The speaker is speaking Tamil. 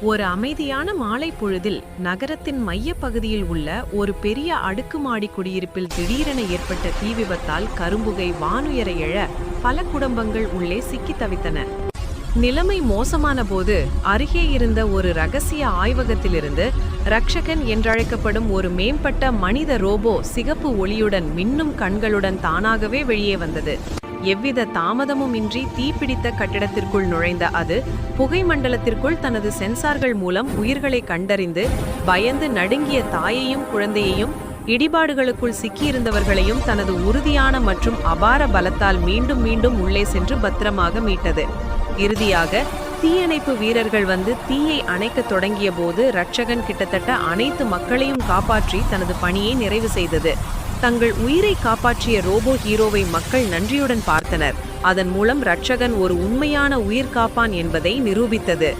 ஒரு அமைதியான மாலை பொழுதில் நகரத்தின் மைய பகுதியில் உள்ள ஒரு பெரிய அடுக்குமாடி குடியிருப்பில் திடீரென ஏற்பட்ட தீ விபத்தால் கரும்புகை வானுயர எழ பல குடும்பங்கள் உள்ளே சிக்கி தவித்தன. நிலைமை மோசமான போது அருகே இருந்த ஒரு ரகசிய ஆய்வகத்திலிருந்து ரக்ஷகன் என்றழைக்கப்படும் ஒரு மேம்பட்ட மனித ரோபோ சிகப்பு ஒளியுடன் மின்னும் கண்களுடன் தானாகவே வெளியே வந்தது. எவ்வித தாமதமும் இன்றி தீப்பிடித்த கட்டிடத்திற்குள் நுழைந்த அது புகை மண்டலத்திற்குள் தனது சென்சார்கள் மூலம் உயிர்களை கண்டறிந்து பயந்து நடுங்கிய தாயையும் குழந்தையையும் இடிபாடுகளுக்குள் சிக்கியிருந்தவர்களையும் தனது உறுதியான மற்றும் அபார பலத்தால் மீண்டும் மீண்டும் உள்ளே சென்று பத்திரமாக மீட்டது. இறுதியாக தீயணைப்பு வீரர்கள் வந்து தீயை அணைக்க தொடங்கிய போது ரட்சகன் கிட்டத்தட்ட அனைத்து மக்களையும் காப்பாற்றி தனது பணியை நிறைவு செய்தது. தங்கள் உயிரை காப்பாற்றிய ரோபோ ஹீரோவை மக்கள் நன்றியுடன் பார்த்தனர். அதன் மூலம் ரட்சகன் ஒரு உண்மையான உயிர் காப்பான் என்பதை நிரூபித்தது.